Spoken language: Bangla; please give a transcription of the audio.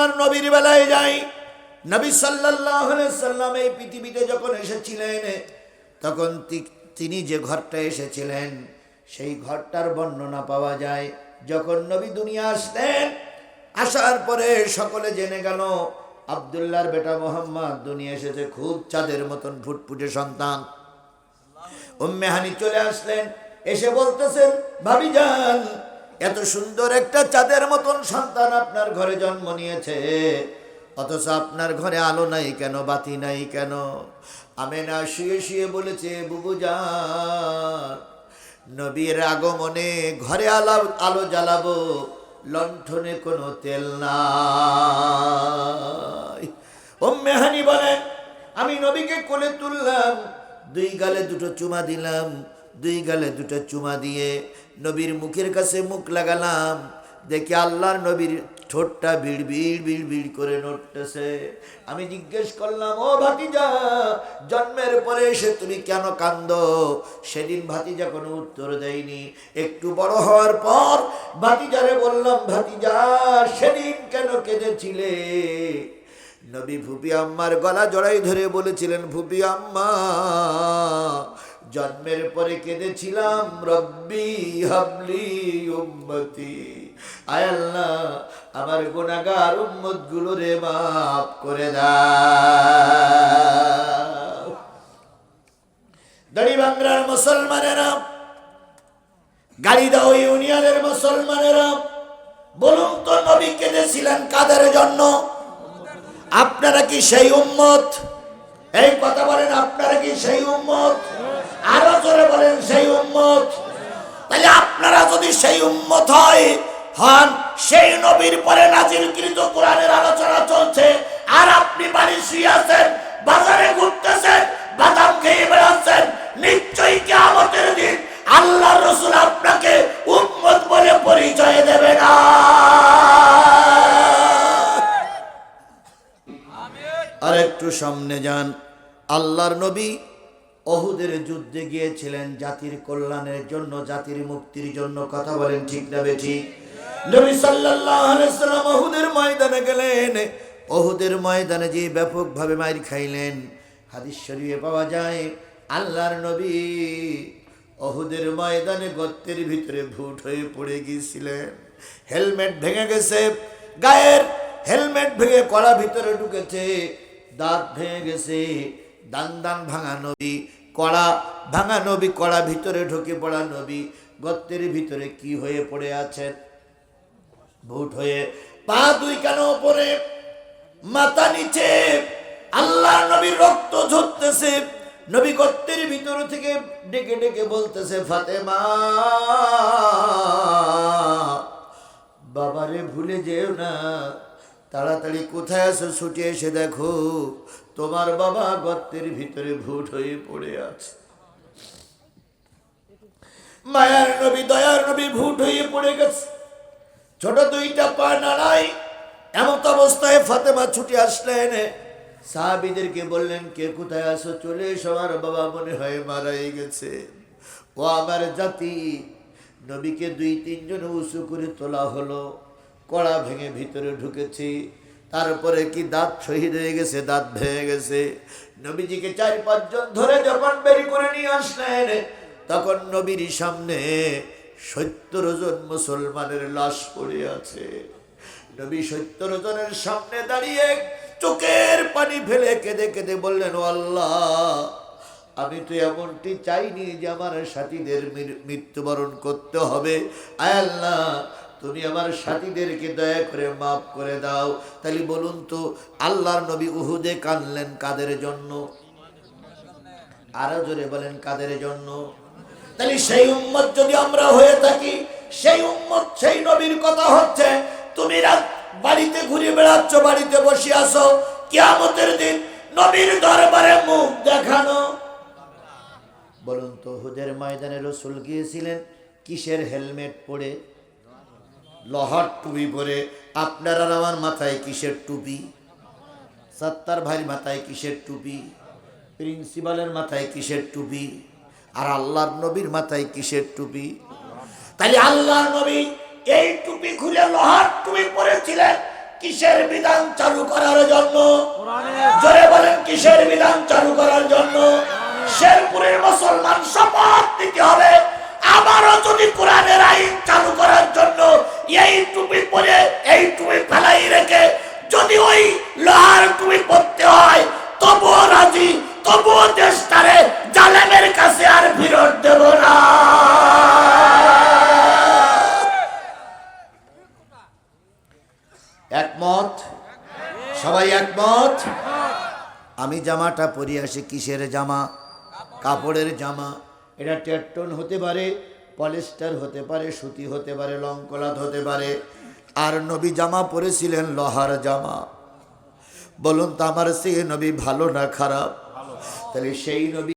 আল্লাহর নবীর বেলায় যাই। নবী সাল্লাল্লাহু আলাইহি সাল্লাম এই পৃথিবীতে যখন এসেছিলেন, তখন তিনি যে ঘরটা এসেছিলেন সেই ঘরটার বর্ণনা পাওয়া যায়। যখন নবী দুনিয়া আসলেন, আসার পরে সকলে জেনে গেল আব্দুল্লাহর বেটা মোহাম্মদ দুনিয়া এসেছে, খুব চাঁদের মতন ফুটফুটে সন্তান। উম্মে হানি চলে আসলেন, এসে বলতেছেন, ভাবিজান, এত সুন্দর একটা চাঁদের মতন সন্তান আপনার ঘরে জন্ম নিয়েছে, অথচ আপনার ঘরে আলো নাই কেন, বাতি নাই কেন? আমেনা শুয়ে শুয়ে বলেছে, বুবুজান, নবীর আগমনে ঘরে আলো জ্বালাবো, লণ্ঠনে কোনো তেল নাই। উম্মে হানি বলেন, আমি নবীকে কোলে তুললাম, দুই গালে দুটো চুমা দিলাম, দুই গালে দুটো চুমা দিয়ে নবীর মুখের কাছে মুখ লাগালাম, দেখি আল্লাহর নবীর ঠোঁটটা বিড় বিড় বিড় বিড় করে নড়তেছে। আমি জিজ্ঞেস করলাম, ও ভাতিজা, জন্মের পরে এসে তুমি কেন কান্দো? সেদিন ভাতিজা কোনো উত্তর দেয়নি। একটু বড় হওয়ার পর ভাতিজারে বললাম, ভাতিজা, সেদিন কেন কেঁদেছিলে? নবী ফুপি আম্মার গলা জড়াই ধরে বলেছিলেন, ফুপি আম্মা, জন্মের পরে কেঁদেছিলাম, রব্বি হাবলি উম্মতি, আয় আল্লাহ, আমার গুনাহগার উম্মত গুলোরে মাফ করে দাও। দাড়িভাঙ্গার মুসলমানেরা, গাড়িদাও ইউনিয়নের মুসলমানেরা, বলুন তো, নবী কেঁদেছিলেন কাদের জন্য? আপনারা কি সেই উম্মত? এই কথা বলেন, আপনারা কি সেই উম্মত? আরো জোরে বলেন, সেই উম্মত। তাহলে আপনারা যদি সেই উম্মত হন, সেই নবীর পরে নাজিলকৃত কোরআনের আলোচনা চলছে, আর আপনি বাড়ি শুয়ে আছেন, বাজারে ঘুরতেছেন, বাদাম খেয়ে বেড়াচ্ছেন, নিশ্চয়ই কিয়ামতের দিন আল্লাহর রাসূল আপনাকে উম্মত বলে পরিচয় দেবে না। আর একটু সামনে যান, আল্লাহর নবী উহুদের যুদ্ধে গিয়েছিলেন জাতির কল্যাণের জন্য, জাতির মুক্তির জন্য। কথা বলেন ঠিক না বেঠিক? নবী সাল্লাল্লাহু আলাইহি ওয়াসাল্লাম উহুদের ময়দানে গেলেন। উহুদের ময়দানে যে ব্যাপকভাবে মাইর খাইলেন, হাদিস শরীফে পাওয়া যায়, আল্লাহর নবী উহুদের ময়দানে গর্তের ভিতরে ভুট হয়ে পড়ে গিয়েছিলেন। হেলমেট ভেঙে গেছে, গায়ের হেলমেট ভেঙে কড়া ভিতরে ঢুকেছে, দাঁত ভেঙে গেছে, দান ভাঙা নবী, কড়া ভাঙা নবী, কড়া ভিতরে ঢুকে পড়া নবী গর্তের ভিতরে কি হয়ে পড়ে আছেন? ভুট হয়ে, পা দুই কান উপরে, মাথা নিচে, আল্লাহ নবীর রক্ত ঝরতেছে। নবী গর্তের ভিতর থেকে ডেকে ডেকে বলতেছে, ফাতেমা, বাবারে ভুলে যেও না, তাড়াতাড়ি কোথায় আছো, ছুটে এসে দেখো, তোমার বাবা গর্তের ভিতরে ভুট হয়ে পড়ে আছে। মায়ার নবী, দয়ার নবী ভুট হয়ে পড়ে গেছে, ছোট দুইটা পা নাড়াই। এমত অবস্থায় ফাতেমা ছুটে আসলেন, সাহাবীদেরকে বললেন, কে কোথায় আছো, চলে এসো, আমার বাবা মনে হয় মারাই গেছে। ও আমার জাতি, নবীকে দুই তিনজন উঁচু করে তোলা হলো, কড়া ভেঙে ভিতরে ঢুকেছি। তারপরে কি দাঁত শহীদ হয়ে গেছে, দাঁত ভেঙে গেছে। নবীজিকে 4-5 জন ধরে যখন বের করে নিয়ে আসলেন, তখন নবীর সামনে 70 জন মুসলমানের লাশ পড়ে আছে। নবী 70 জনের সামনে দাঁড়িয়ে চোখের পানি ফেলে কেঁদে কেঁদে বললেন, ও আল্লাহ, আমি তো এমনটি চাইনি যে আমার সাথীদের মৃত্যুবরণ করতে হবে। আয় আল্লাহ, তুমি আমার সাথীদেরকে দয়া করে মাফ করে দাও। তাহলে বলুন তো, আল্লাহর নবী উহুদে কাঁদলেন কাদের জন্য? আরো জোরে বলেন, কাদের জন্য? তাহলে সেই উম্মত যদি আমরা হয়ে থাকি, সেই উম্মত, সেই নবীর কথা হচ্ছে। তুমি বাড়িতে ঘুরে বেড়াচ্ছ, বাড়িতে বসে আসো, কিয়ামতের দিন নবীর দরবারে মুখ দেখানো। বলুন তো, উহুদের ময়দানে রাসূল গিয়েছিলেন কিসের হেলমেট পরে? লোহার টুপি পরে। আপনার আর আমার মাথায় কিসের টুপি? সত্তার ভাইয়ের মাথায় কিসের টুপি? প্রিন্সিপালের মাথায় কিসের টুপি? আর আল্লাহর নবীর মাথায় কিসের টুপি? তাহলে আল্লাহর নবী এই টুপি খুলে লোহার টুপি পরেছিলেন, কিসের বিধান চালু করার জন্য? জোরে বলেন কিসের বিধান চালু করার জন্য? শেরপুরের মুসলমান শপথ নিতে হবে, আবারও যদি কোরআনের আইন চালু করার জন্য এই টুপি পরে এই টুপি ফেলাই রেখে যদি ওই লোহার টুপি পরতে হয় তবুও রাজি, তবুও দেশটারে জালেমের কাছে আর ফিরত দেব না। একমত? সবাই একমত? আমি জামাটা পরে আসি, কিসের জামা? কাপড়ের জামা। এটা টেটন হতে পারে, পলিস্টার হতে পারে, সুতি হতে পারে, লংকলাত হতে পারে। আর নবী জামা পরেছিলেন লোহার জামা। বলুন তো আমার সেই নবী ভালো না খারাপ? তাহলে সেই নবী